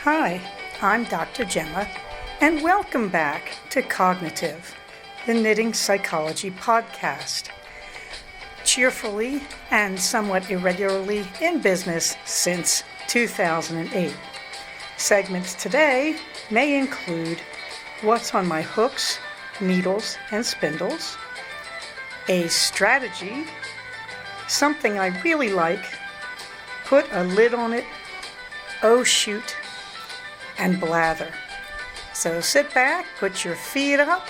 Hi, I'm Dr. Gemma, and welcome back to Cognitive, the Knitting Psychology podcast. Cheerfully and somewhat irregularly in business since 2008. Segments today may include what's on my hooks, needles, and spindles, a strategy, something I really like, put a lid on it, oh shoot, and blather. So sit back, put your feet up,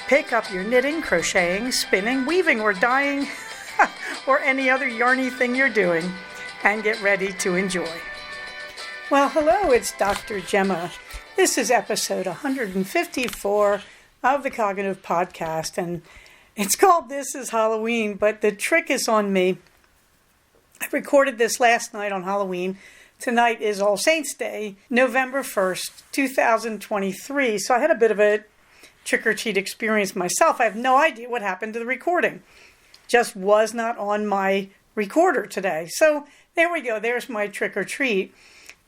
pick up your knitting, crocheting, spinning, weaving, or dyeing, or any other yarny thing you're doing, and get ready to enjoy. Well, hello, it's Dr. Gemma. This is episode 154 of the Cognitive Podcast, and it's called This is Halloween, but the trick is on me. I recorded this last night on Halloween. Tonight is All Saints' Day, November 1st, 2023. So I had a bit of a trick-or-treat experience myself. I have no idea what happened to the recording. Just was not on my recorder today. So there we go. There's my trick-or-treat.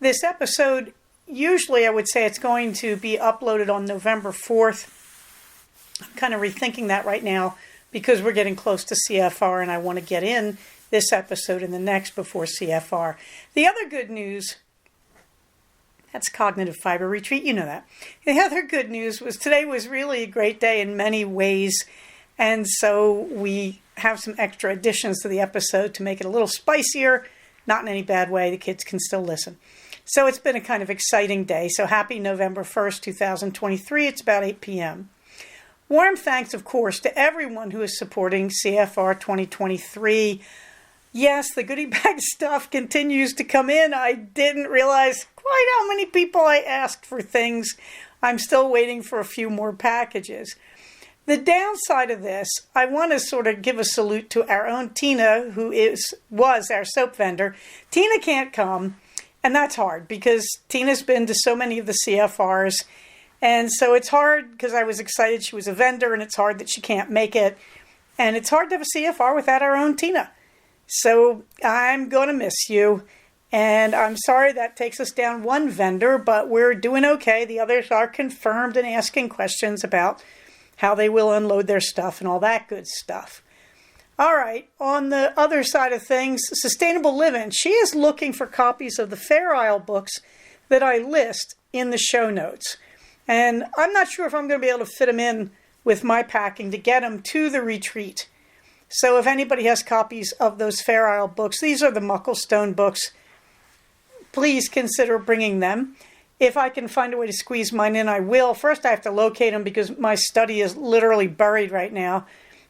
This episode, usually I would say it's going to be uploaded on November 4th. I'm kind of rethinking that right now because we're getting close to CFR and I want to get in this episode and the next before CFR. The other good news, that's Cognitive Fiber Retreat, you know that. The other good news was today was really a great day in many ways, and so we have some extra additions to the episode to make it a little spicier, not in any bad way, the kids can still listen. So it's been a kind of exciting day, so happy November 1st, 2023, it's about 8 p.m. Warm thanks, of course, to everyone who is supporting CFR 2023. Yes, the goodie bag stuff continues to come in. I didn't realize quite how many people I asked for things. I'm still waiting for a few more packages. The downside of this, I want to sort of give a salute to our own Tina, who was our soap vendor. Tina can't come, and that's hard because Tina's been to so many of the CFRs. And so it's hard because I was excited she was a vendor, and it's hard that she can't make it. And it's hard to have a CFR without our own Tina. So I'm going to miss you, and I'm sorry that takes us down one vendor, but we're doing okay. The others are confirmed and asking questions about how they will unload their stuff and all that good stuff. All right, on the other side of things, Sustainable Living. She is looking for copies of the Fair Isle books that I list in the show notes. And I'm not sure if I'm going to be able to fit them in with my packing to get them to the retreat. So if anybody has copies of those Fair Isle books, these are the Mucklestone books, please consider bringing them. If I can find a way to squeeze mine in, I will. First, I have to locate them because my study is literally buried right now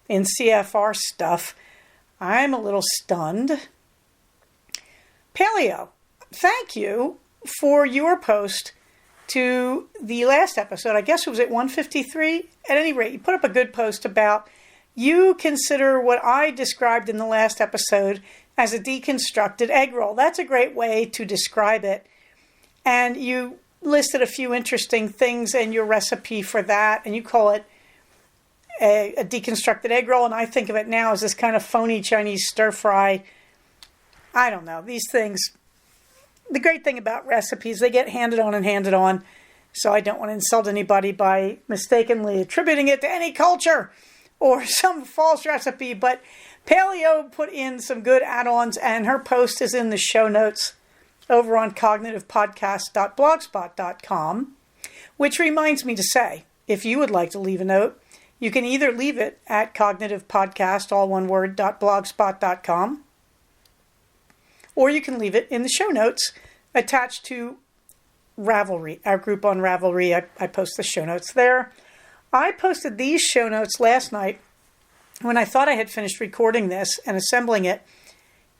in CFR stuff. I'm a little stunned. Paleo, thank you for your post to the last episode. I guess it was at 153. At any rate, you put up a good post about you consider what I described in the last episode as a deconstructed egg roll. That's a great way to describe it. And you listed a few interesting things in your recipe for that, and you call it a deconstructed egg roll, and I think of it now as this kind of phony Chinese stir fry. I don't know. These things, the great thing about recipes, they get handed on, so I don't want to insult anybody by mistakenly attributing it to any culture or some false recipe, but Paleo put in some good add-ons, and her post is in the show notes over on cognitivepodcast.blogspot.com, which reminds me to say, if you would like to leave a note, you can either leave it at cognitivepodcast, all one word, .blogspot.com, or you can leave it in the show notes attached to Ravelry, our group on Ravelry. I post the show notes there. I posted these show notes last night when I thought I had finished recording this and assembling it,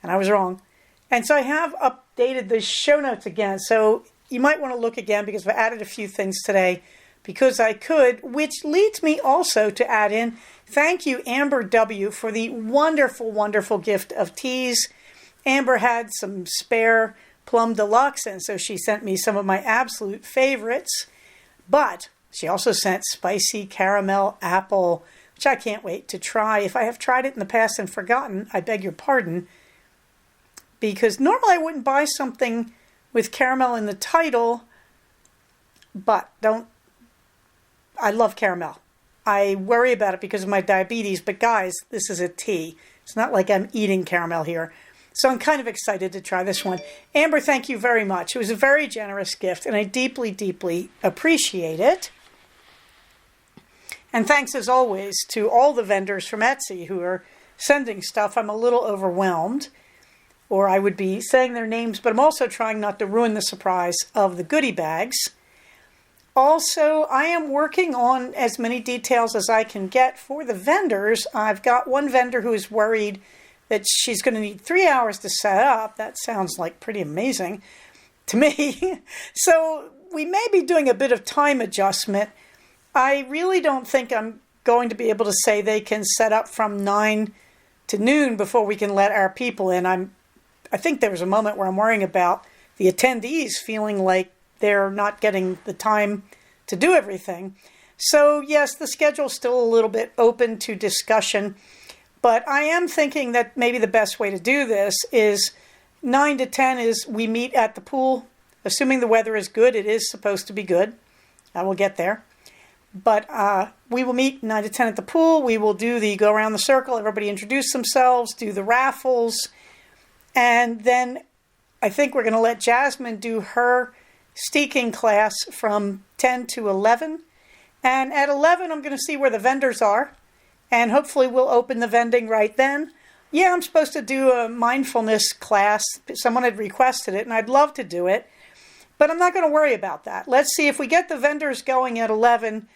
and I was wrong. And so I have updated the show notes again. So you might want to look again because I added a few things today because I could, which leads me also to add in, thank you, Amber W., for the wonderful, wonderful gift of teas. Amber had some spare Plum Deluxe, and so she sent me some of my absolute favorites. But she also sent spicy caramel apple, which I can't wait to try. If I have tried it in the past and forgotten, I beg your pardon, because normally I wouldn't buy something with caramel in the title, but I love caramel. I worry about it because of my diabetes, but guys, this is a tea. It's not like I'm eating caramel here. So I'm kind of excited to try this one. Amber, thank you very much. It was a very generous gift, and I deeply, deeply appreciate it. And thanks, as always, to all the vendors from Etsy who are sending stuff. I'm a little overwhelmed, or I would be saying their names, but I'm also trying not to ruin the surprise of the goodie bags. Also, I am working on as many details as I can get for the vendors. I've got one vendor who is worried that she's going to need 3 hours to set up. That sounds like pretty amazing to me. So we may be doing a bit of time adjustment. I really don't think I'm going to be able to say they can set up from 9 to noon before we can let our people in. I think there was a moment where I'm worrying about the attendees feeling like they're not getting the time to do everything. So yes, the schedule's still a little bit open to discussion, but I am thinking that maybe the best way to do this is 9 to 10 is we meet at the pool. Assuming the weather is good, it is supposed to be good. I will get there. But we will meet 9 to 10 at the pool. We will do the go around the circle, everybody introduce themselves, do the raffles, and then I think we're going to let Jasmine do her steaking class from 10 to 11. And at 11, I'm going to see where the vendors are. And hopefully we'll open the vending right then. Yeah, I'm supposed to do a mindfulness class. Someone had requested it, and I'd love to do it. But I'm not going to worry about that. Let's see if we get the vendors going at 11.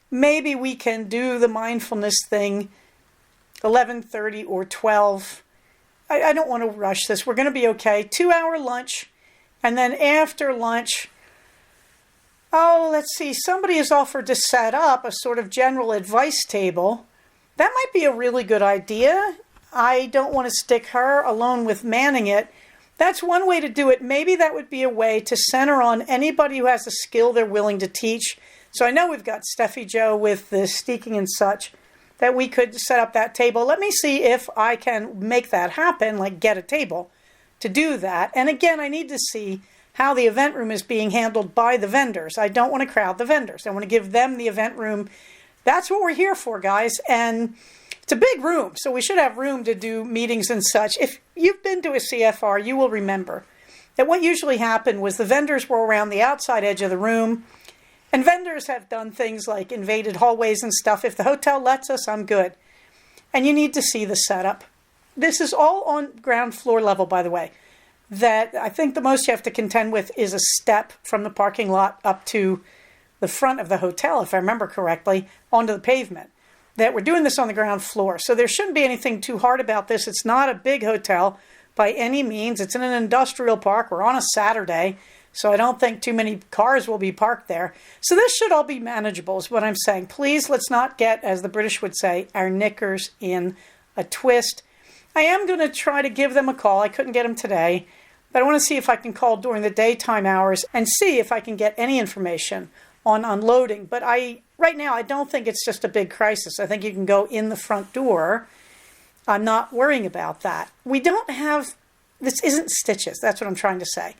Maybe we can do the mindfulness thing 11:30 or 12. I don't want to rush this. We're going to be okay. 2-hour lunch. And then after lunch, let's see. Somebody has offered to set up a sort of general advice table. That might be a really good idea. I don't want to stick her alone with manning it. That's one way to do it. Maybe that would be a way to center on anybody who has a skill they're willing to teach. So I know we've got Steffi Jo with the steaking and such, that we could set up that table. Let me see if I can make that happen, like get a table to do that. And again, I need to see how the event room is being handled by the vendors. I don't want to crowd the vendors. I want to give them the event room. That's what we're here for, guys. And it's a big room, so we should have room to do meetings and such. If you've been to a CFR, you will remember that what usually happened was the vendors were around the outside edge of the room. And vendors have done things like invaded hallways and stuff. If the hotel lets us, I'm good. And you need to see the setup. This is all on ground floor level, by the way. That I think the most you have to contend with is a step from the parking lot up to the front of the hotel, if I remember correctly, onto the pavement. That we're doing this on the ground floor. So there shouldn't be anything too hard about this. It's not a big hotel by any means. It's in an industrial park. We're on a Saturday. So I don't think too many cars will be parked there. So this should all be manageable is what I'm saying. Please, let's not get, as the British would say, our knickers in a twist. I am going to try to give them a call. I couldn't get them today. But I want to see if I can call during the daytime hours and see if I can get any information on unloading. But right now, I don't think it's just a big crisis. I think you can go in the front door. I'm not worrying about that. This isn't Stitches. That's what I'm trying to say.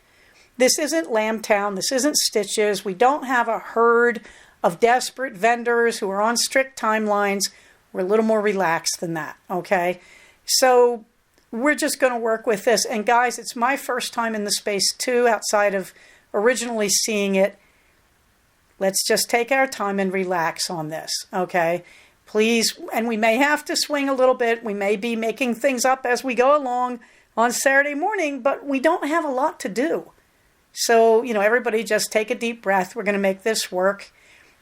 This isn't Lambtown. This isn't Stitches. We don't have a herd of desperate vendors who are on strict timelines. We're a little more relaxed than that, okay? So we're just going to work with this. And guys, it's my first time in the space too, outside of originally seeing it. Let's just take our time and relax on this, okay? Please, and we may have to swing a little bit. We may be making things up as we go along on Saturday morning, but we don't have a lot to do. So, everybody just take a deep breath. We're going to make this work.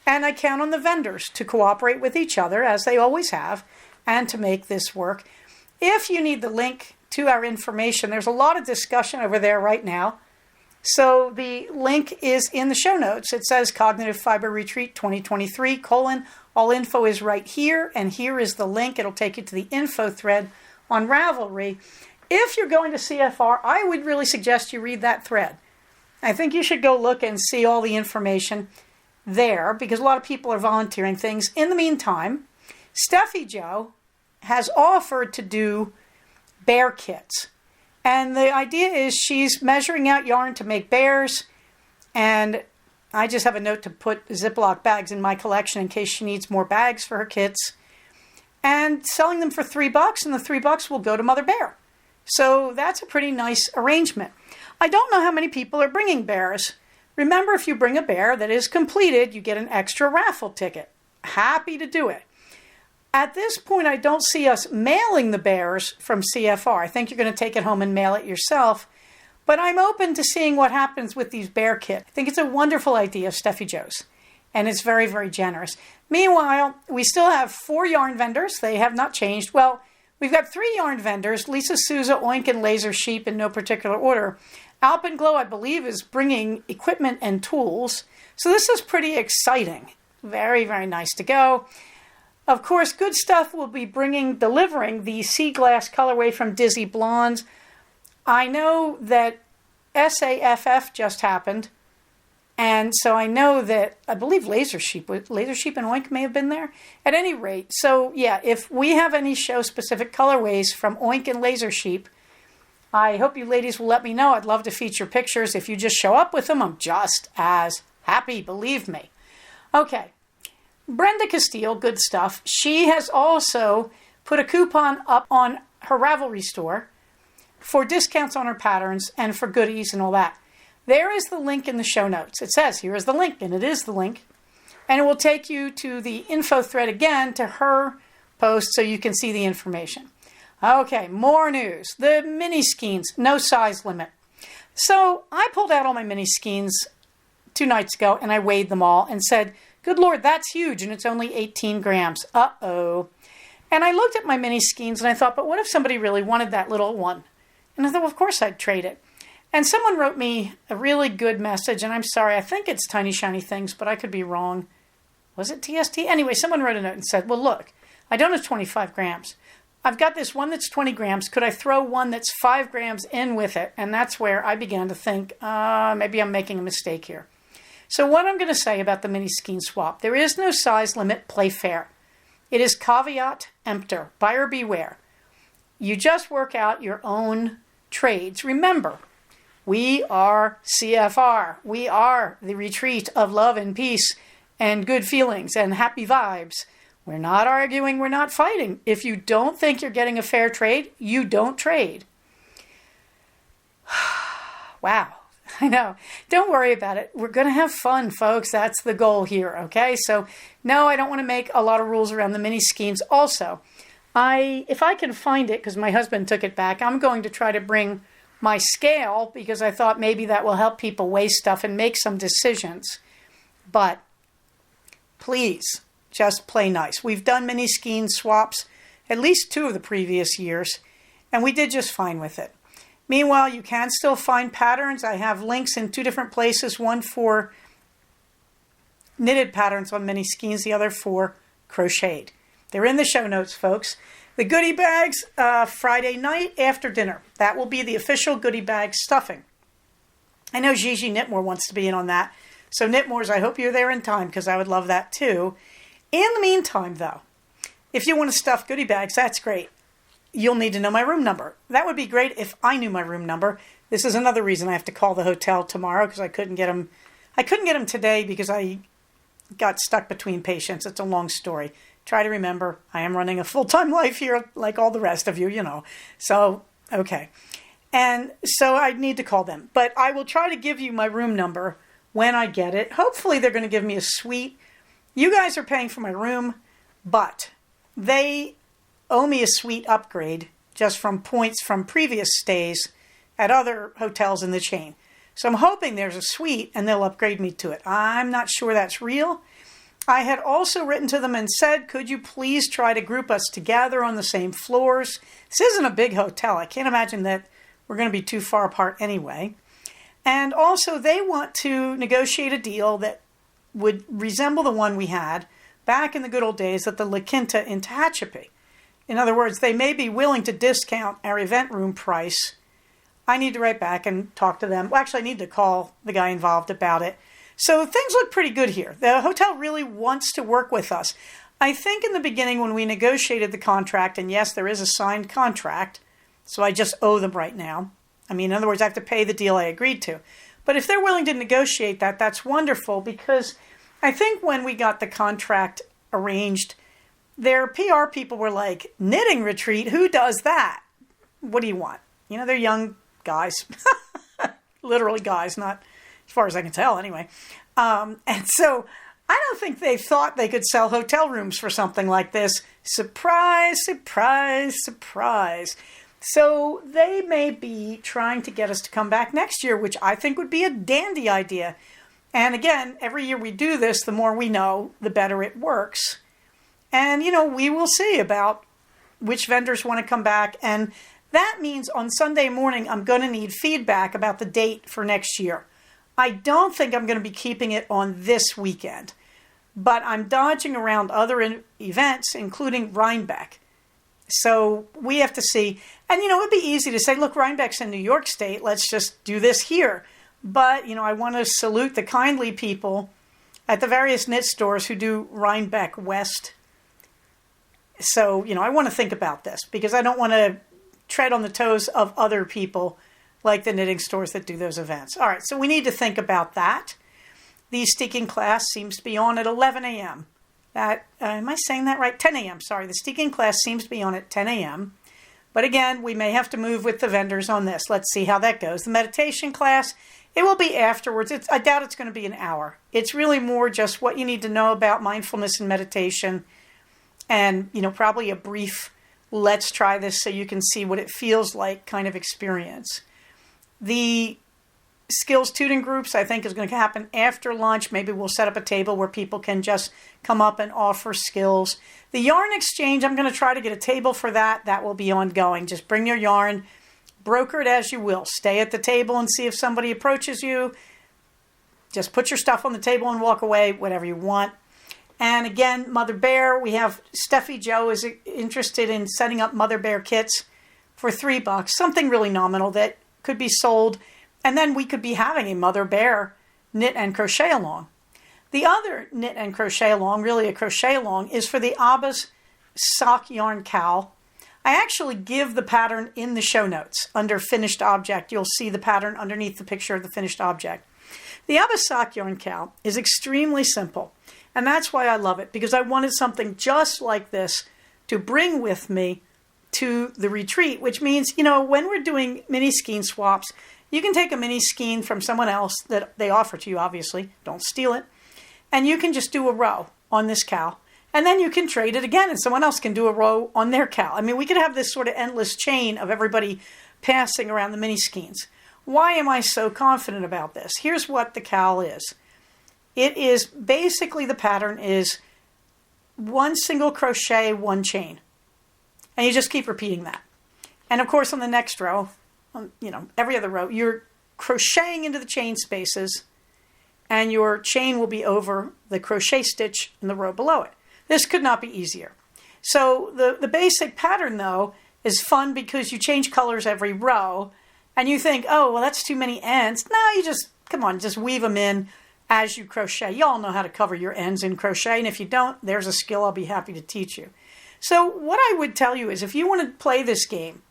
And I count on the vendors to cooperate with each other, as they always have, and to make this work. If you need the link to our information, there's a lot of discussion over there right now. So the link is in the show notes. It says Cognitive Fiber Retreat 2023, all info is right here. And here is the link. It'll take you to the info thread on Ravelry. If you're going to CFR, I would really suggest you read that thread. I think you should go look and see all the information there because a lot of people are volunteering things. In the meantime, Steffi Jo has offered to do bear kits. And the idea is she's measuring out yarn to make bears. And I just have a note to put Ziploc bags in my collection in case she needs more bags for her kits. And selling them for $3, and the $3 will go to Mother Bear. So that's a pretty nice arrangement. I don't know how many people are bringing bears. Remember, if you bring a bear that is completed, you get an extra raffle ticket. Happy to do it. At this point, I don't see us mailing the bears from CFR. I think you're going to take it home and mail it yourself. But I'm open to seeing what happens with these bear kits. I think it's a wonderful idea of Steffi Jo's. And it's very, very generous. Meanwhile, we still have 4 yarn vendors. They have not changed. Well, we've got 3 yarn vendors, Lisa Souza, Oink, and Laser Sheep in no particular order. Alpenglow, I believe, is bringing equipment and tools. So this is pretty exciting. Very, very nice to go. Of course, Good Stuff will be delivering the Sea Glass colorway from Dizzy Blondes. I know that SAFF just happened. And so I know that, I believe Laser Sheep and Oink may have been there. At any rate, so yeah, if we have any show-specific colorways from Oink and Laser Sheep, I hope you ladies will let me know. I'd love to feature pictures. If you just show up with them, I'm just as happy, believe me. Okay, Brenda Castile, Good Stuff. She has also put a coupon up on her Ravelry store for discounts on her patterns and for goodies and all that. There is the link in the show notes. It says, here is the link, and it is the link. And it will take you to the info thread again to her post so you can see the information. Okay, more news. The mini skeins, no size limit. So I pulled out all my mini skeins 2 nights ago and I weighed them all and said, good Lord, that's huge and it's only 18 grams. Uh-oh. And I looked at my mini skeins and I thought, but what if somebody really wanted that little one? And I thought, well, of course I'd trade it. And someone wrote me a really good message, and I'm sorry, I think it's Tiny Shiny Things, but I could be wrong. Was it TST? Anyway, someone wrote a note and said, well, look, I don't have 25 grams. I've got this one that's 20 grams. Could I throw one that's 5 grams in with it? And that's where I began to think, maybe I'm making a mistake here. So what I'm going to say about the mini skein swap, there is no size limit, play fair. It is caveat emptor, buyer beware. You just work out your own trades. Remember, we are CFR. We are the retreat of love and peace and good feelings and happy vibes. We're not arguing. We're not fighting. If you don't think you're getting a fair trade, you don't trade. Wow. I know. Don't worry about it. We're going to have fun, folks. That's the goal here, okay? So, no, I don't want to make a lot of rules around the mini schemes. Also, if I can find it, because my husband took it back, I'm going to try to bring my scale because I thought maybe that will help people weigh stuff and make some decisions. But please, just play nice. We've done mini skein swaps at least 2 of the previous years, and we did just fine with it. Meanwhile, you can still find patterns. I have links in 2 different places, one for knitted patterns on mini skeins, the other for crocheted. They're in the show notes, folks. The goodie bags, Friday night after dinner. That will be the official goodie bag stuffing. I know Gigi Knitmore wants to be in on that. So Knitmores, I hope you're there in time because I would love that too. In the meantime, though, if you want to stuff goodie bags, that's great. You'll need to know my room number. That would be great if I knew my room number. This is another reason I have to call the hotel tomorrow because I couldn't get them. I couldn't get them today because I got stuck between patients. It's a long story. Try to remember, I am running a full-time life here like all the rest of you, you know. So, okay. And so I need to call them. But I will try to give you my room number when I get it. Hopefully they're going to give me a suite. You guys are paying for my room, but they owe me a suite upgrade just from points from previous stays at other hotels in the chain. So I'm hoping there's a suite and they'll upgrade me to it. I'm not sure that's real. I had also written to them and said, could you please try to group us together on the same floors? This isn't a big hotel. I can't imagine that we're going to be too far apart anyway. And also they want to negotiate a deal that would resemble the one we had back in the good old days at the La Quinta in Tehachapi. In other words, they may be willing to discount our event room price. I need to write back and talk to them. Well, actually, I need to call the guy involved about it. So things look pretty good here. The hotel really wants to work with us. I think in the beginning when we negotiated the contract, and yes, there is a signed contract, so I just owe them right now. I mean, in other words, I have to pay the deal I agreed to. But if they're willing to negotiate that, that's wonderful, because I think when we got the contract arranged, their PR people were like, knitting retreat? Who does that? What do you want? You know, they're young guys, literally guys, not as far as I can tell anyway. And so I don't think they thought they could sell hotel rooms for something like this. Surprise, surprise, surprise. So they may be trying to get us to come back next year, which I think would be a dandy idea. And again, every year we do this, the more we know, the better it works. And, you know, we will see about which vendors want to come back. And that means on Sunday morning, I'm going to need feedback about the date for next year. I don't think I'm going to be keeping it on this weekend, but I'm dodging around other events, including Rhinebeck. So we have to see. And, you know, it would be easy to say, look, Rhinebeck's in New York State. Let's just do this here. But, you know, I want to salute the kindly people at the various knit stores who do Rhinebeck West. So, you know, I want to think about this because I don't want to tread on the toes of other people like the knitting stores that do those events. All right, so we need to think about that. The Steeking class seems to be on at 11 a.m. Am I saying that right? 10 a.m., sorry. The Steeking class seems to be on at 10 a.m. But again, we may have to move with the vendors on this. Let's see how that goes. The meditation class, it will be afterwards. I doubt it's going to be an hour. It's really more just what you need to know about mindfulness and meditation. And, you know, probably a brief, let's try this so you can see what it feels like kind of experience. The skills tutoring groups, I think, is going to happen after lunch. Maybe we'll set up a table where people can just come up and offer skills. The yarn exchange, I'm going to try to get a table for that. That will be ongoing. Just bring your yarn, broker it as you will. Stay at the table and see if somebody approaches you. Just put your stuff on the table and walk away, whatever you want. And again, Mother Bear, we have Steffi Joe is interested in setting up Mother Bear kits for $3, something really nominal that could be sold. And then we could be having a Mother Bear knit and crochet along. The other knit and crochet along, really a crochet along, is for the Abba's sock yarn cowl. I actually give the pattern in the show notes under finished object. You'll see the pattern underneath the picture of the finished object. The Abba's sock yarn cowl is extremely simple. And that's why I love it, because I wanted something just like this to bring with me to the retreat, which means, you know, when we're doing mini skein swaps, you can take a mini skein from someone else that they offer to you, obviously. Don't steal it. And you can just do a row on this cowl. And then you can trade it again, and someone else can do a row on their cowl. I mean, we could have this sort of endless chain of everybody passing around the mini skeins. Why am I so confident about this? Here's what the cowl is. It is basically, the pattern is one single crochet, one chain. And you just keep repeating that. And of course, on the next row, you know, every other row, you're crocheting into the chain spaces, and your chain will be over the crochet stitch in the row below it. This could not be easier. So the basic pattern, though, is fun because you change colors every row, and you think, oh, well, that's too many ends. No, you just, come on, just weave them in as you crochet. You all know how to cover your ends in crochet, and if you don't, there's a skill I'll be happy to teach you. So what I would tell you is, if you want to play this game,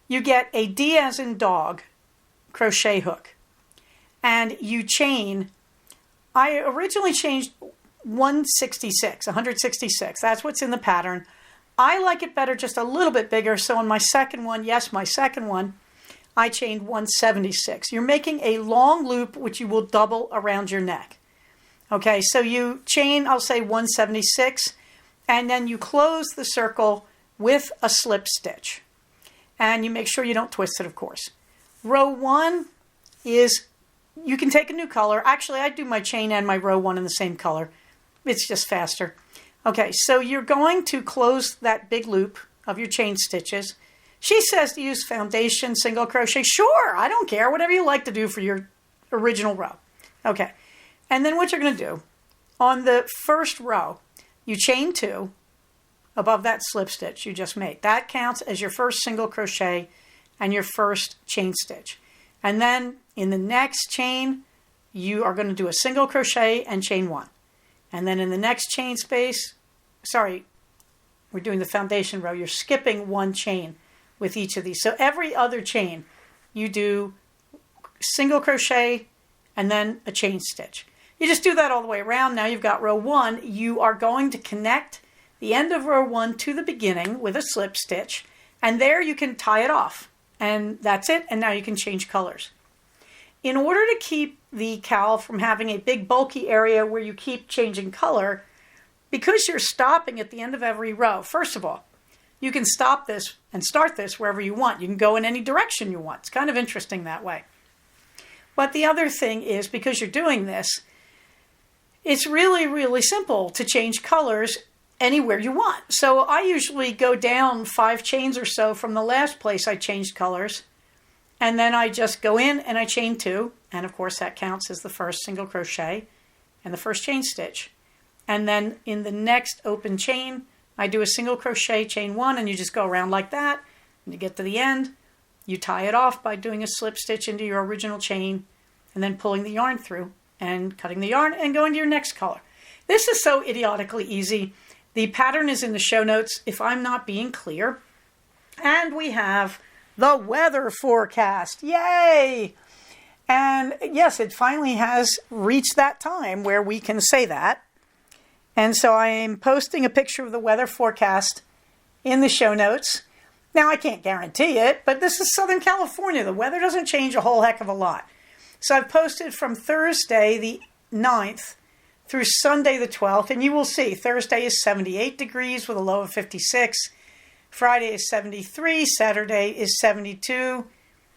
you get a D as in dog crochet hook, and you chain. I originally changed 166. That's what's in the pattern. I like it better just a little bit bigger, so on my second one, I chained 176. You're making a long loop, which you will double around your neck. Okay, so you chain, I'll say 176, and then you close the circle with a slip stitch. And you make sure you don't twist it, of course. Row 1 is, you can take a new color. Actually, I do my chain and my row 1 in the same color. It's just faster. Okay, so you're going to close that big loop of your chain stitches. She says to use foundation single crochet. Sure, I don't care. Whatever you like to do for your original row. Okay, and then what you're going to do, on the first row, you chain 2 above that slip stitch you just made. That counts as your first single crochet and your first chain stitch. And then in the next chain, you are going to do a single crochet and chain 1. And then in the next chain space, we're doing the foundation row, you're skipping 1 chain with each of these. So every other chain, you do single crochet and then a chain stitch. You just do that all the way around. Now you've got row 1. You are going to connect the end of row 1 to the beginning with a slip stitch, and there you can tie it off, and that's it. And now you can change colors. In order to keep the cowl from having a big bulky area where you keep changing color, because you're stopping at the end of every row, first of all, you can stop this and start this wherever you want. You can go in any direction you want. It's kind of interesting that way. But the other thing is, because you're doing this, it's really, really simple to change colors anywhere you want. So I usually go down 5 chains or so from the last place I changed colors. And then I just go in and I chain 2. And of course that counts as the first single crochet and the first chain stitch. And then in the next open chain, I do a single crochet, chain 1, and you just go around like that. And you get to the end, you tie it off by doing a slip stitch into your original chain and then pulling the yarn through and cutting the yarn and going to your next color. This is so idiotically easy. The pattern is in the show notes if I'm not being clear. And we have the weather forecast. Yay! And yes, it finally has reached that time where we can say that. And so I am posting a picture of the weather forecast in the show notes. Now, I can't guarantee it, but this is Southern California. The weather doesn't change a whole heck of a lot. So I've posted from Thursday the 9th through Sunday the 12th, and you will see Thursday is 78 degrees with a low of 56. Friday is 73, Saturday is 72,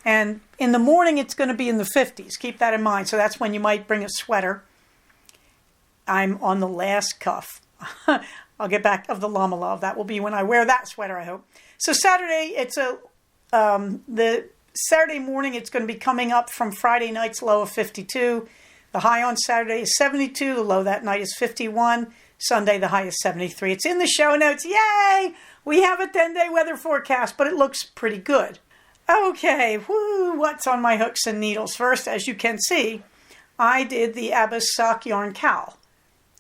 and in the morning it's going to be in the 50s. Keep that in mind. So that's when you might bring a sweater. I'm on the last cuff. I'll get back of the Llama Love. That will be when I wear that sweater, I hope. So Saturday, the Saturday morning, it's going to be coming up from Friday night's low of 52. The high on Saturday is 72. The low that night is 51. Sunday, the high is 73. It's in the show notes. Yay! We have a 10-day weather forecast, but it looks pretty good. Okay, what's on my hooks and needles? First, as you can see, I did the Abbas sock yarn cowl.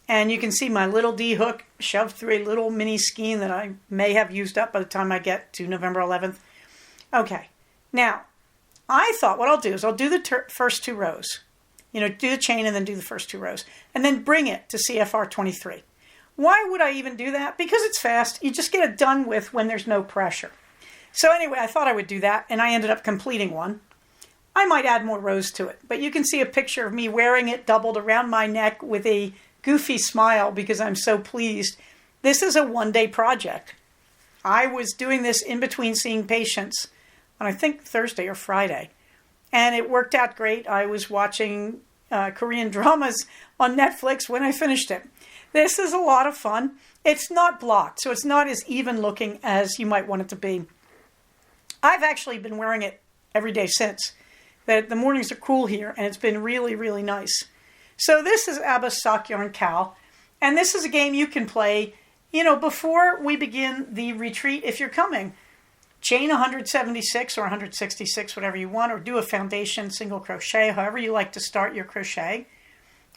And you can see my little D hook shoved through a little mini skein that I may have used up by the time I get to November 11th. Okay, now, I thought what I'll do is I'll do the first 2 rows. Do the chain and then do the first 2 rows. And then bring it to CFR 23. Why would I even do that? Because it's fast. You just get it done with when there's no pressure. So anyway, I thought I would do that, and I ended up completing one. I might add more rows to it, but you can see a picture of me wearing it doubled around my neck with a goofy smile because I'm so pleased. This is a 1-day project. I was doing this in between seeing patients on I think Thursday or Friday, and it worked out great. I was watching Korean dramas on Netflix when I finished it. This is a lot of fun. It's not blocked, so it's not as even looking as you might want it to be. I've actually been wearing it every day since. The mornings are cool here, and it's been really, really nice. So this is Abbas sock yarn cowl, and this is a game you can play, before we begin the retreat if you're coming. Chain 176 or 166, whatever you want, or do a foundation single crochet, however you like to start your crochet,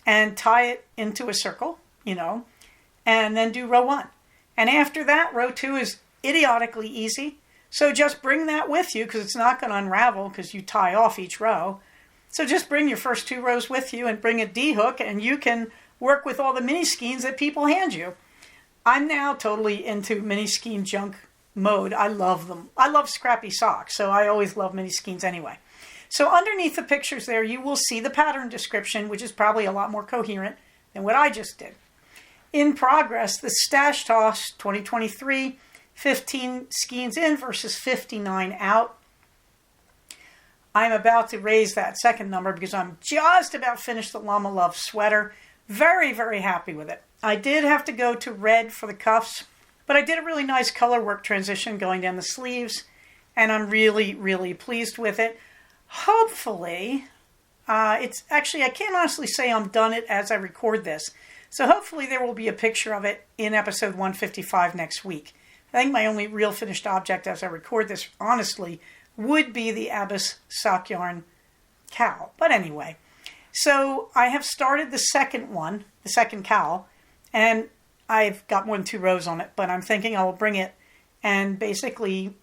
and tie it into a circle, and then do row 1. And after that, row 2 is idiotically easy. So just bring that with you because it's not going to unravel because you tie off each row. So just bring your first 2 rows with you and bring a D-hook, and you can work with all the mini skeins that people hand you. I'm now totally into mini skein junk mode. I love them. I love scrappy socks, so I always love mini skeins anyway. So underneath the pictures there, you will see the pattern description, which is probably a lot more coherent than what I just did. In progress, the Stash Toss 2023, 15 skeins in versus 59 out. I'm about to raise that second number because I'm just about finished the Llama Love sweater. Very, very happy with it. I did have to go to red for the cuffs, but I did a really nice color work transition going down the sleeves, and I'm really, really pleased with it. Hopefully, it's actually, I can't honestly say I'm done it as I record this, so hopefully there will be a picture of it in episode 155 next week. I think my only real finished object as I record this, honestly, would be the Abbas sock yarn cowl. But anyway, so I have started the second one, the second cowl, and I've got more than 2 rows on it, but I'm thinking I will bring it and basically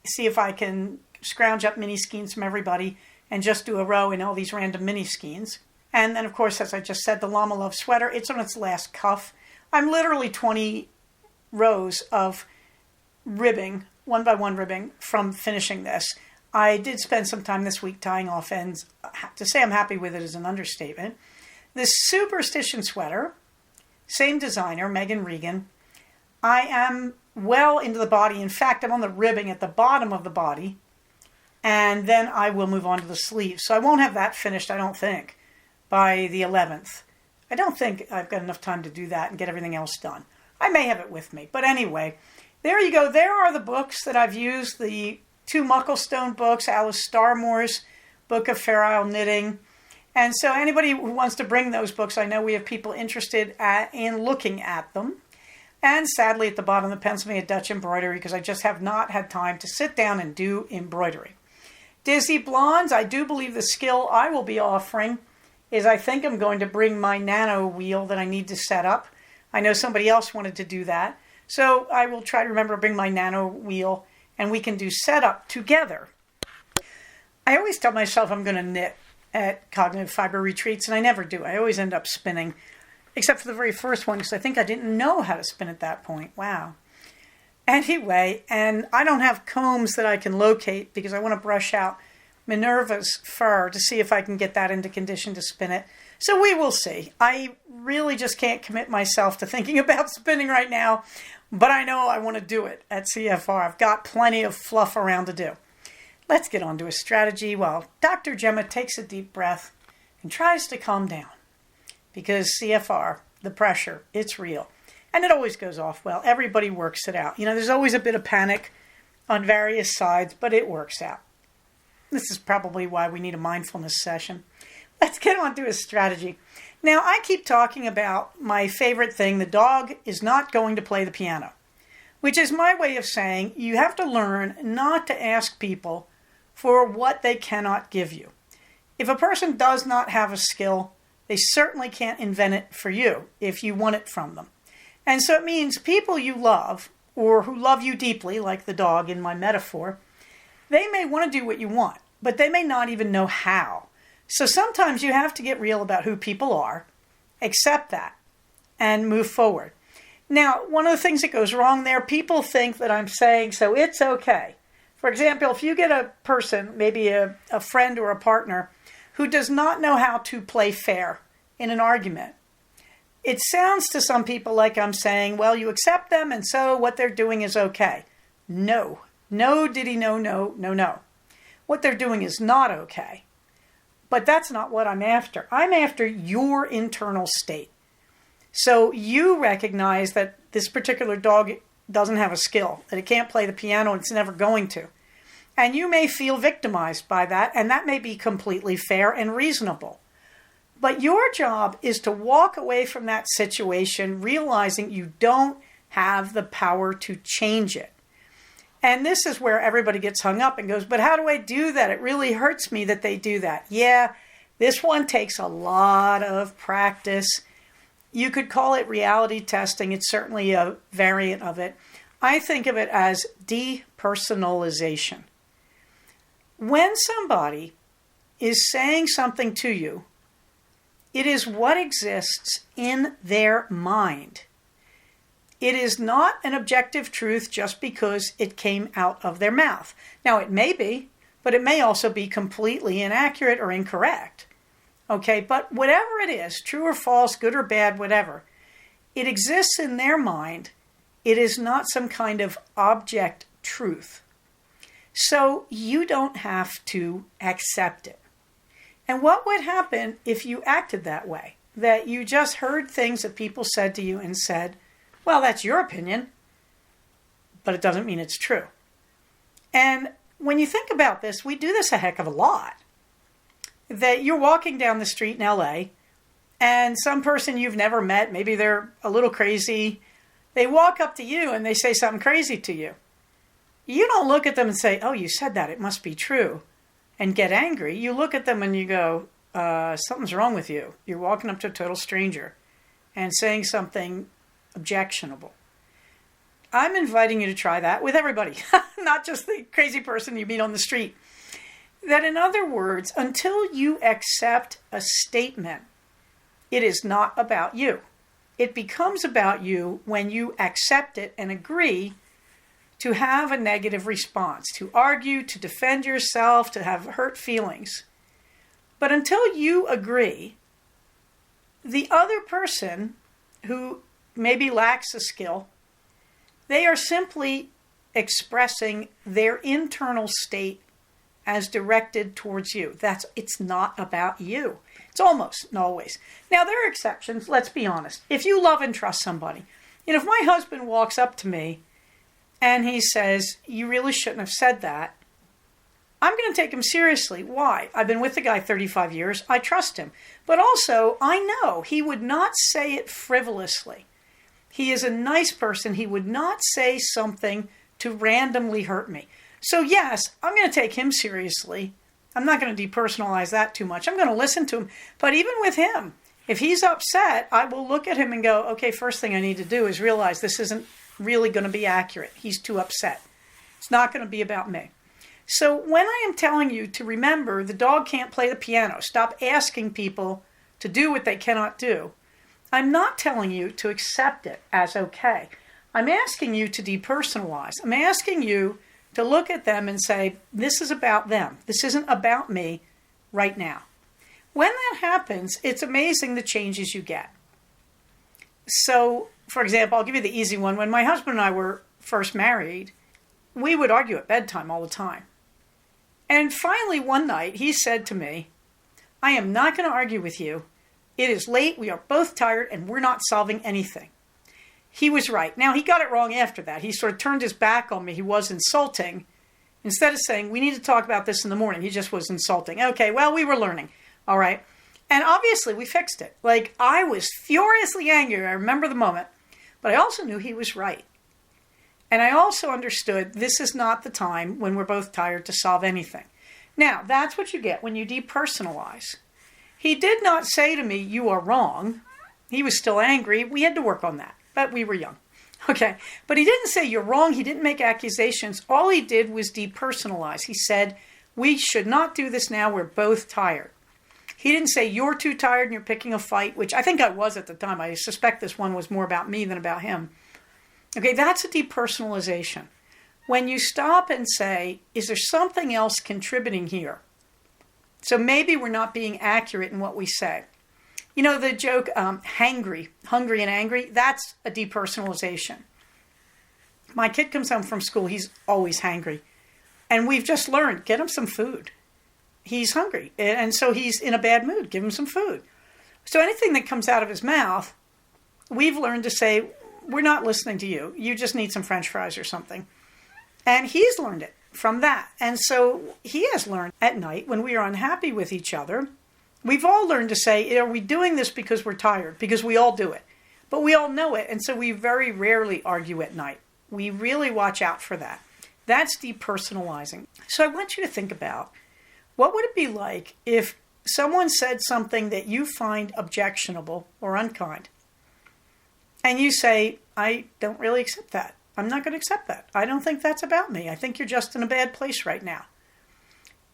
see if I can scrounge up mini skeins from everybody and just do a row in all these random mini skeins. And then, of course, as I just said, the Llama Love sweater, it's on its last cuff. I'm literally 20 rows of ribbing, one by one ribbing, from finishing this. I did spend some time this week tying off ends. To say I'm happy with it is an understatement. This Superstition sweater, same designer, Megan Regan. I am well into the body. In fact, I'm on the ribbing at the bottom of the body. And then I will move on to the sleeves. So I won't have that finished, I don't think, by the 11th. I don't think I've got enough time to do that and get everything else done. I may have it with me. But anyway, there you go. There are the books that I've used. The 2 Mucklestone books, Alice Starmore's Book of Fair Isle Knitting. And so anybody who wants to bring those books, I know we have people interested in looking at them. And sadly, at the bottom, the Pennsylvania Dutch embroidery, because I just have not had time to sit down and do embroidery. Dizzy Blondes, I do believe the skill I will be offering is I think I'm going to bring my nano wheel that I need to set up. I know somebody else wanted to do that. So I will try to remember to bring my nano wheel and we can do setup together. I always tell myself I'm going to knit at Cognitive Fiber Retreats, and I never do. I always end up spinning, except for the very first one, because I think I didn't know how to spin at that point. Wow. Anyway, and I don't have combs that I can locate because I want to brush out Minerva's fur to see if I can get that into condition to spin it. So we will see. I really just can't commit myself to thinking about spinning right now, but I know I want to do it at CFR. I've got plenty of fluff around to do. Let's get on to a strategy while Dr. Gemma takes a deep breath and tries to calm down. Because CFR, the pressure, it's real. And it always goes off well. Everybody works it out. You know, there's always a bit of panic on various sides, but it works out. This is probably why we need a mindfulness session. Let's get on to a strategy. Now, I keep talking about my favorite thing. The dog is not going to play the piano, which is my way of saying you have to learn not to ask people for what they cannot give you. If a person does not have a skill, they certainly can't invent it for you if you want it from them. And so it means people you love, or who love you deeply, like the dog in my metaphor, they may want to do what you want, but they may not even know how. So sometimes you have to get real about who people are, accept that, and move forward. Now, one of the things that goes wrong there, people think that I'm saying, so it's okay. For example, if you get a person, maybe a friend or a partner, who does not know how to play fair in an argument, it sounds to some people like I'm saying, well, you accept them and so what they're doing is okay. No. No, diddy, no, no, no, no. What they're doing is not okay. But that's not what I'm after. I'm after your internal state. So you recognize that this particular dog doesn't have a skill, that it can't play the piano and it's never going to. And you may feel victimized by that, and that may be completely fair and reasonable. But your job is to walk away from that situation realizing you don't have the power to change it. And this is where everybody gets hung up and goes, but how do I do that? It really hurts me that they do that. Yeah, this one takes a lot of practice. You could call it reality testing. It's certainly a variant of it. I think of it as depersonalization. When somebody is saying something to you, it is what exists in their mind. It is not an objective truth just because it came out of their mouth. Now, it may be, but it may also be completely inaccurate or incorrect. Okay, but whatever it is, true or false, good or bad, whatever, it exists in their mind. It is not some kind of object truth. So you don't have to accept it. And what would happen if you acted that way? That you just heard things that people said to you and said, well, that's your opinion, but it doesn't mean it's true. And when you think about this, we do this a heck of a lot. That you're walking down the street in LA and some person you've never met, maybe they're a little crazy, they walk up to you and they say something crazy to you. You don't look at them and say, oh, you said that, it must be true, and get angry. You look at them and you go, something's wrong with you. You're walking up to a total stranger and saying something objectionable. I'm inviting you to try that with everybody, not just the crazy person you meet on the street. That in other words, until you accept a statement, it is not about you. It becomes about you when you accept it and agree to have a negative response, to argue, to defend yourself, to have hurt feelings. But until you agree, the other person who maybe lacks a skill, they are simply expressing their internal state as directed towards you. It's not about you. It's almost always. Now, there are exceptions, let's be honest. If you love and trust somebody, if my husband walks up to me and he says, you really shouldn't have said that, I'm going to take him seriously. Why? I've been with the guy 35 years. I trust him. But also, I know he would not say it frivolously. He is a nice person. He would not say something to randomly hurt me. So yes, I'm going to take him seriously. I'm not going to depersonalize that too much. I'm going to listen to him. But even with him, if he's upset, I will look at him and go, okay, first thing I need to do is realize this isn't really going to be accurate. He's too upset. It's not going to be about me. So when I am telling you to remember the dog can't play the piano, stop asking people to do what they cannot do, I'm not telling you to accept it as okay. I'm asking you to depersonalize. I'm asking you to look at them and say, this is about them. This isn't about me right now. When that happens, it's amazing the changes you get. So, for example, I'll give you the easy one. When my husband and I were first married, we would argue at bedtime all the time. And finally, one night, he said to me, I am not going to argue with you. It is late, we are both tired, and we're not solving anything. He was right. Now, he got it wrong after that. He sort of turned his back on me. He was insulting. Instead of saying, we need to talk about this in the morning, he just was insulting. Okay, well, we were learning. All right. And obviously, we fixed it. Like, I was furiously angry. I remember the moment. But I also knew he was right. And I also understood this is not the time when we're both tired to solve anything. Now, that's what you get when you depersonalize. He did not say to me, you are wrong. He was still angry. We had to work on that, but we were young. Okay, but he didn't say you're wrong. He didn't make accusations. All he did was depersonalize. He said, we should not do this now. We're both tired. He didn't say you're too tired and you're picking a fight, which I think I was at the time. I suspect this one was more about me than about him. Okay, that's a depersonalization. When you stop and say, is there something else contributing here? So maybe we're not being accurate in what we say. You know the joke, hangry, hungry and angry? That's a depersonalization. My kid comes home from school, he's always hangry. And we've just learned, get him some food. He's hungry, and so he's in a bad mood, give him some food. So anything that comes out of his mouth, we've learned to say, we're not listening to you. You just need some French fries or something. And he's learned it from that. And so he has learned at night when we are unhappy with each other, we've all learned to say, are we doing this because we're tired? Because we all do it. But we all know it. And so we very rarely argue at night. We really watch out for that. That's depersonalizing. So I want you to think about, what would it be like if someone said something that you find objectionable or unkind? And you say, I don't really accept that. I'm not going to accept that. I don't think that's about me. I think you're just in a bad place right now.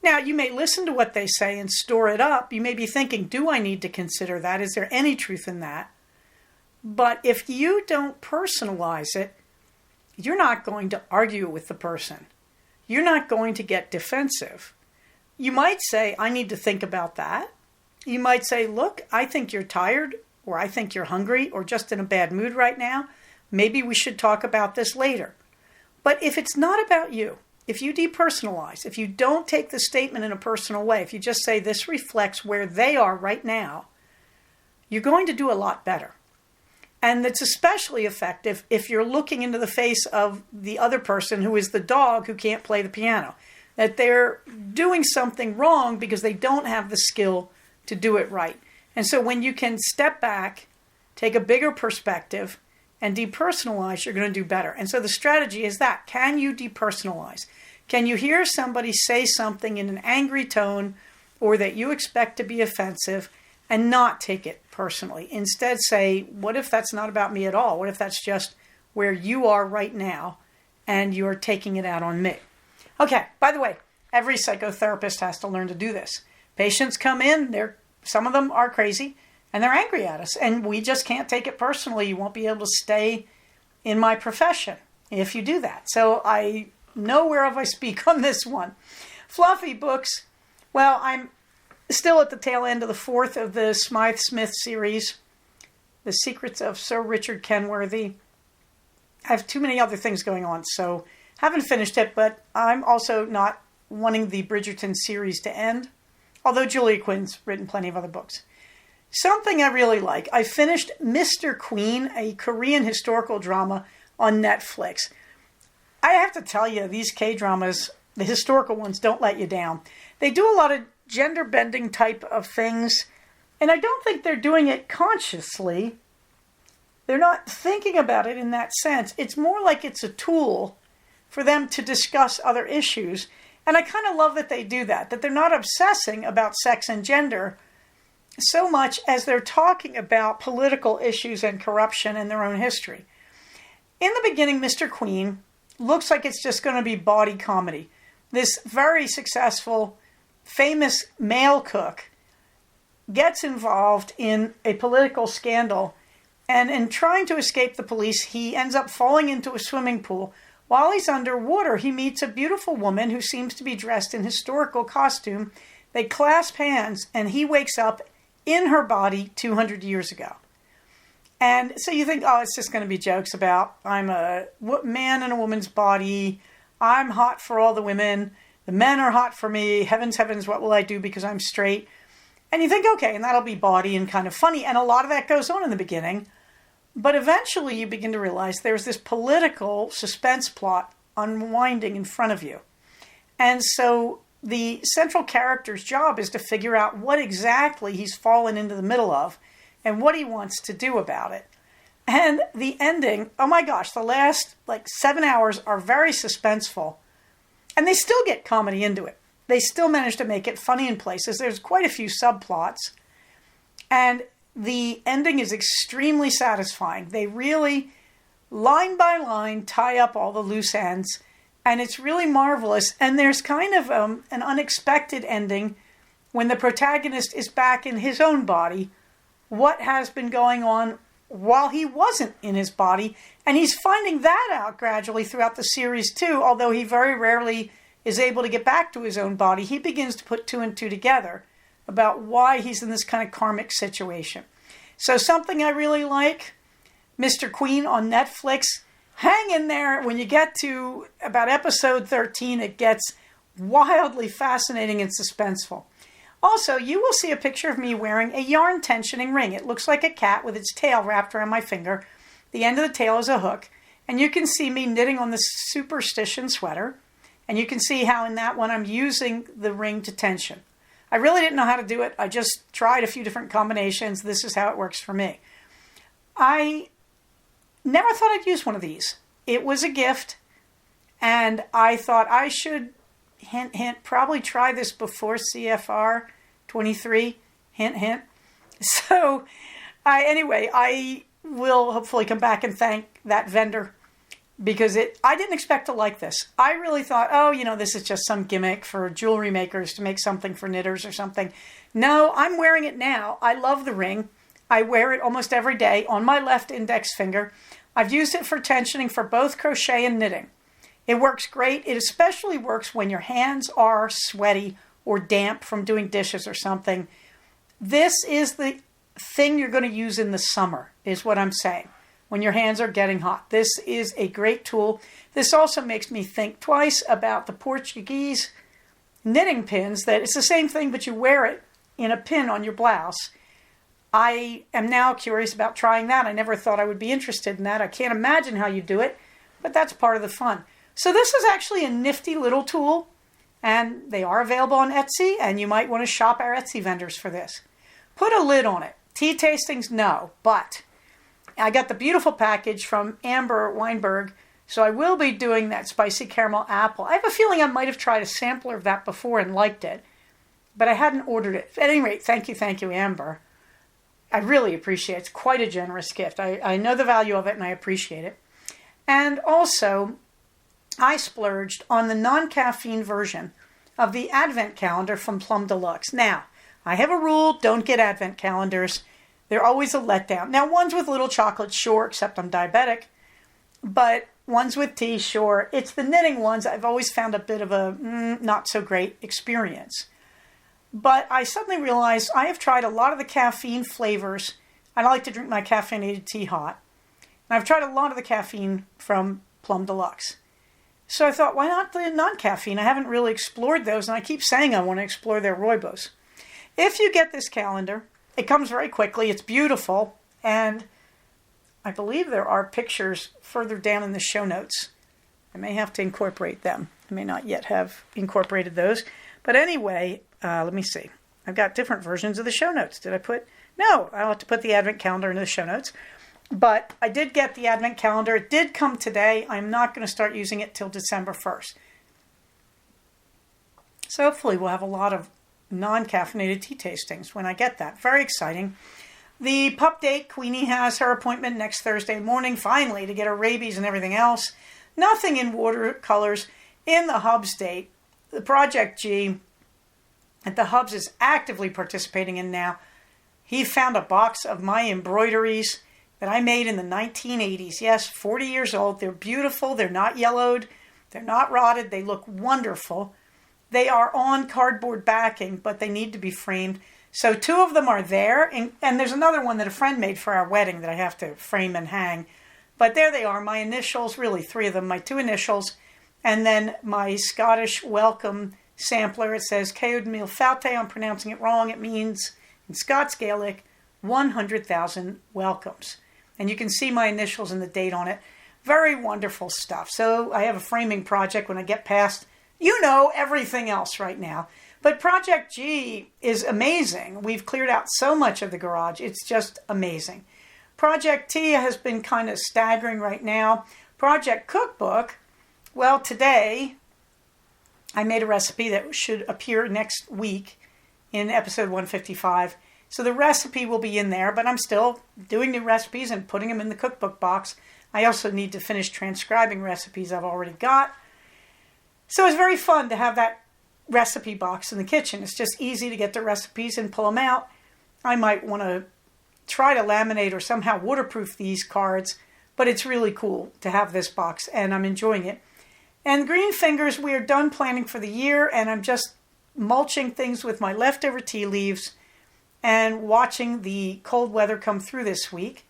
Now, you may listen to what they say and store it up. You may be thinking, do I need to consider that? Is there any truth in that? But if you don't personalize it, you're not going to argue with the person. You're not going to get defensive. You might say, I need to think about that. You might say, look, I think you're tired, or I think you're hungry, or just in a bad mood right now. Maybe we should talk about this later. But if it's not about you, if you depersonalize, if you don't take the statement in a personal way, if you just say this reflects where they are right now, you're going to do a lot better. And it's especially effective if you're looking into the face of the other person who is the dog who can't play the piano. That they're doing something wrong because they don't have the skill to do it right. And so when you can step back, take a bigger perspective, and depersonalize, you're going to do better. And so the strategy is that. Can you depersonalize? Can you hear somebody say something in an angry tone or that you expect to be offensive and not take it personally? Instead say, what if that's not about me at all? What if that's just where you are right now, and you're taking it out on me. Okay, by the way, every psychotherapist has to learn to do this. Patients come in, some of them are crazy, and they're angry at us, and we just can't take it personally. You won't be able to stay in my profession if you do that. So I know whereof I speak on this one. Fluffy books. Well, I'm still at the tail end of the 4th of the Smythe Smith series, The Secrets of Sir Richard Kenworthy. I have too many other things going on, so haven't finished it, but I'm also not wanting the Bridgerton series to end, although Julia Quinn's written plenty of other books. Something I really like. I finished Mr. Queen, a Korean historical drama on Netflix. I have to tell you, these K-dramas, the historical ones, don't let you down. They do a lot of gender-bending type of things, and I don't think they're doing it consciously. They're not thinking about it in that sense. It's more like it's a tool for them to discuss other issues. And I kind of love that they do that they're not obsessing about sex and gender so much as they're talking about political issues and corruption and their own history. In the beginning, Mr. Queen looks like it's just going to be bawdy comedy. This very successful, famous male cook gets involved in a political scandal, and in trying to escape the police, he ends up falling into a swimming pool. While he's underwater, he meets a beautiful woman who seems to be dressed in historical costume. They clasp hands, and he wakes up in her body 200 years ago. And so you think, oh, it's just going to be jokes about, I'm a man in a woman's body, I'm hot for all the women, the men are hot for me, heavens, heavens, what will I do because I'm straight? And you think, okay, and that'll be bawdy and kind of funny. And a lot of that goes on in the beginning. But eventually you begin to realize there's this political suspense plot unwinding in front of you. And so the central character's job is to figure out what exactly he's fallen into the middle of and what he wants to do about it. And the ending, oh my gosh, the last 7 hours are very suspenseful. And they still get comedy into it. They still manage to make it funny in places. There's quite a few subplots. And the ending is extremely satisfying. They really, line by line, tie up all the loose ends. And it's really marvelous. And there's kind of an unexpected ending when the protagonist is back in his own body. What has been going on while he wasn't in his body? And he's finding that out gradually throughout the series too. Although he very rarely is able to get back to his own body, he begins to put 2 and 2 together about why he's in this kind of karmic situation. So something I really like, Mr. Queen on Netflix. Hang in there. When you get to about episode 13, it gets wildly fascinating and suspenseful. Also, you will see a picture of me wearing a yarn tensioning ring. It looks like a cat with its tail wrapped around my finger. The end of the tail is a hook. And you can see me knitting on this superstition sweater. And you can see how in that one I'm using the ring to tension. I really didn't know how to do it. I just tried a few different combinations. This is how it works for me. I never thought I'd use one of these. It was a gift, and I thought I should, hint, hint, probably try this before CFR 23, hint, hint. So, I will hopefully come back and thank that vendor, because I didn't expect to like this. I really thought, this is just some gimmick for jewelry makers to make something for knitters or something. No, I'm wearing it now. I love the ring. I wear it almost every day on my left index finger. I've used it for tensioning for both crochet and knitting. It works great. It especially works when your hands are sweaty or damp from doing dishes or something. This is the thing you're going to use in the summer, is what I'm saying, when your hands are getting hot. This is a great tool. This also makes me think twice about the Portuguese knitting pins, that it's the same thing, but you wear it in a pin on your blouse. I am now curious about trying that. I never thought I would be interested in that. I can't imagine how you do it, but that's part of the fun. So this is actually a nifty little tool, and they are available on Etsy, and you might want to shop our Etsy vendors for this. Put a lid on it. Tea tastings, no, but I got the beautiful package from Amber Weinberg, so I will be doing that spicy caramel apple. I have a feeling I might have tried a sampler of that before and liked it, but I hadn't ordered it. At any rate, thank you, Amber. I really appreciate it. It's quite a generous gift. I know the value of it, and I appreciate it. And also, I splurged on the non-caffeine version of the Advent calendar from Plum Deluxe. Now, I have a rule, don't get Advent calendars. They're always a letdown. Now, ones with little chocolate, sure, except I'm diabetic. But ones with tea, sure. It's the knitting ones I've always found a bit of a not so great experience. But I suddenly realized I have tried a lot of the caffeine flavors. I like to drink my caffeinated tea hot. And I've tried a lot of the caffeine from Plum Deluxe. So I thought, why not the non-caffeine? I haven't really explored those, and I keep saying I want to explore their rooibos. If you get this calendar, it comes very quickly. It's beautiful, and I believe there are pictures further down in the show notes. I may have to incorporate them. I may not yet have incorporated those. But anyway, let me see. I've got different versions of the show notes. Did I put? No, I'll have to put the Advent calendar in the show notes. But I did get the Advent calendar. It did come today. I'm not going to start using it till December 1st. So hopefully we'll have a lot of non-caffeinated tea tastings when I get that. Very exciting. The pup date, Queenie has her appointment next Thursday morning, finally, to get her rabies and everything else. Nothing in watercolors in the Hubs date. The Project G that the Hubs is actively participating in now. He found a box of my embroideries that I made in the 1980s. Yes, 40 years old. They're beautiful. They're not yellowed. They're not rotted. They look wonderful. They are on cardboard backing, but they need to be framed. So 2 of them are there, and there's another one that a friend made for our wedding that I have to frame and hang. But there they are, my initials, really 3 of them, my 2 initials, and then my Scottish welcome sampler. It says Caod Mil Faute. I'm pronouncing it wrong. It means, in Scots Gaelic, 100,000 welcomes. And you can see my initials and the date on it. Very wonderful stuff. So I have a framing project when I get past, everything else right now. But Project G is amazing. We've cleared out so much of the garage. It's just amazing. Project T has been kind of staggering right now. Project Cookbook, well, today I made a recipe that should appear next week in episode 155. So the recipe will be in there, but I'm still doing new recipes and putting them in the cookbook box. I also need to finish transcribing recipes I've already got. So it's very fun to have that recipe box in the kitchen. It's just easy to get the recipes and pull them out. I might want to try to laminate or somehow waterproof these cards, but it's really cool to have this box, and I'm enjoying it. And Green Fingers, we are done planning for the year, and I'm just mulching things with my leftover tea leaves and watching the cold weather come through this week.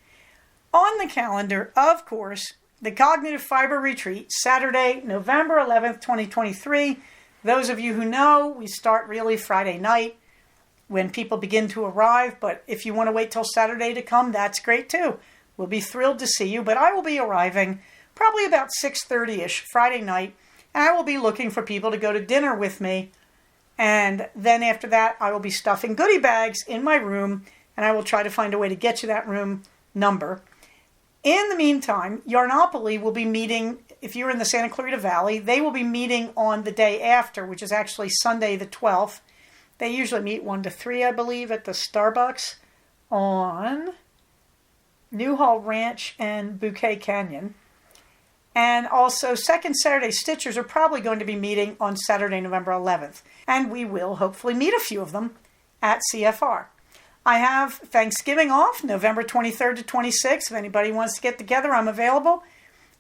On the calendar, of course, the Cognitive Fiber Retreat, Saturday, November 11th, 2023. Those of you who know, we start really Friday night when people begin to arrive. But if you want to wait till Saturday to come, that's great too. We'll be thrilled to see you. But I will be arriving probably about 6:30-ish Friday night. And I will be looking for people to go to dinner with me. And then after that, I will be stuffing goodie bags in my room. And I will try to find a way to get you that room number. In the meantime, Yarnopoly will be meeting, if you're in the Santa Clarita Valley, they will be meeting on the day after, which is actually Sunday the 12th. They usually meet 1 to 3, I believe, at the Starbucks on Newhall Ranch and Bouquet Canyon. And also, Second Saturday Stitchers are probably going to be meeting on Saturday, November 11th. And we will hopefully meet a few of them at CFR. I have Thanksgiving off, November 23rd to 26th. If anybody wants to get together, I'm available.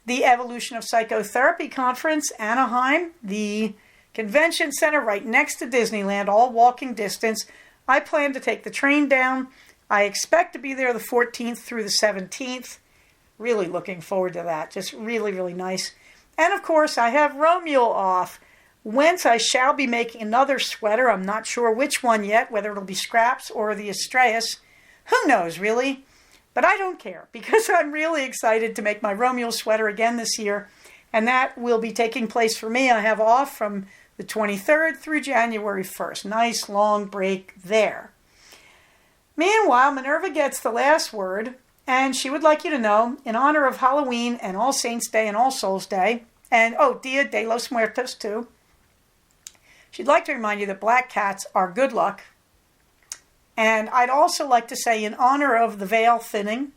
The Evolution of Psychotherapy Conference, Anaheim, the convention center right next to Disneyland, all walking distance. I plan to take the train down. I expect to be there the 14th through the 17th. Really looking forward to that. Just really, really nice. And of course, I have Romule off. Whence I shall be making another sweater. I'm not sure which one yet, whether it'll be Scraps or the Estrellas. Who knows, really? But I don't care, because I'm really excited to make my Romule sweater again this year. And that will be taking place for me. I have off from the 23rd through January 1st. Nice long break there. Meanwhile, Minerva gets the last word, and she would like you to know, in honor of Halloween and All Saints' Day and All Souls' Day, and Dia de los Muertos too, she'd like to remind you that black cats are good luck. And I'd also like to say, in honor of the veil thinning,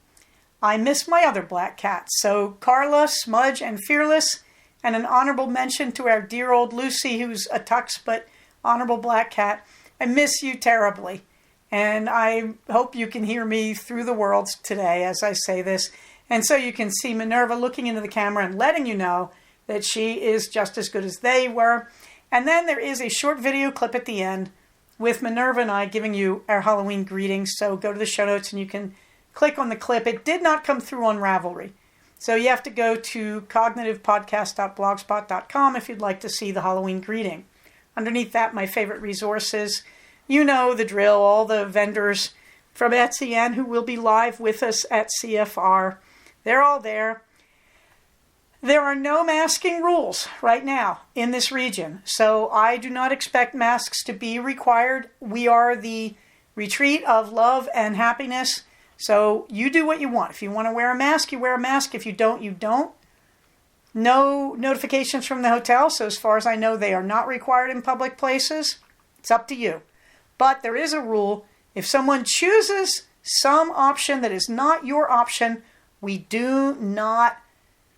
I miss my other black cats. So Carla, Smudge, and Fearless, and an honorable mention to our dear old Lucy, who's a Tux but honorable black cat. I miss you terribly. And I hope you can hear me through the world today as I say this. And so you can see Minerva looking into the camera and letting you know that she is just as good as they were. And then there is a short video clip at the end with Minerva and I giving you our Halloween greetings. So go to the show notes and you can click on the clip. It did not come through on Ravelry. So you have to go to cognitivepodcast.blogspot.com if you'd like to see the Halloween greeting. Underneath that, my favorite resources. You know the drill, all the vendors from Etsy and who will be live with us at CFR. They're all there. There are no masking rules right now in this region, so I do not expect masks to be required. We are the retreat of love and happiness, so you do what you want. If you want to wear a mask, you wear a mask. If you don't, you don't. No notifications from the hotel, so as far as I know, they are not required in public places. It's up to you. But there is a rule. If someone chooses some option that is not your option, we do not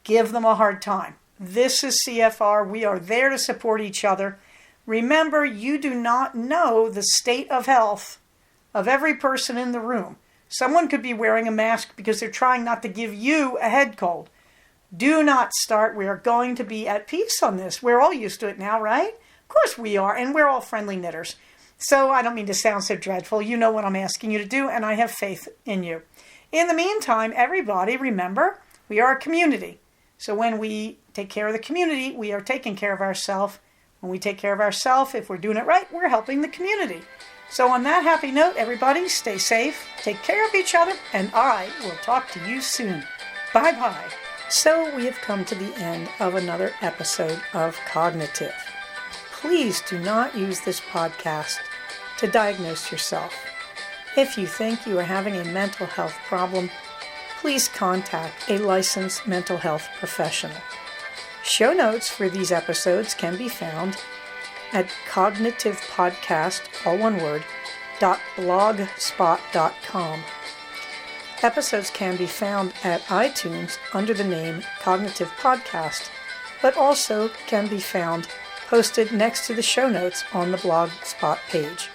give them a hard time. This is CFR. We are there to support each other. Remember, you do not know the state of health of every person in the room. Someone could be wearing a mask because they're trying not to give you a head cold. Do not start. We are going to be at peace on this. We're all used to it now, right? Of course we are, and we're all friendly knitters. So I don't mean to sound so dreadful. You know what I'm asking you to do, and I have faith in you. In the meantime, everybody, remember, we are a community. So when we take care of the community, we are taking care of ourselves. When we take care of ourselves, if we're doing it right, we're helping the community. So on that happy note, everybody, stay safe, take care of each other, and I will talk to you soon. Bye-bye. So we have come to the end of another episode of Cognitive. Please do not use this podcast to diagnose yourself. If you think you are having a mental health problem, please contact a licensed mental health professional. Show notes for these episodes can be found at cognitivepodcast, all one word, .blogspot.com. Episodes can be found at iTunes under the name Cognitive Podcast, but also can be found posted next to the show notes on the Blogspot page.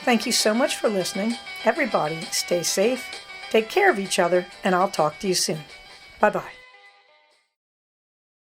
Thank you so much for listening. Everybody, stay safe, take care of each other, and I'll talk to you soon. Bye-bye.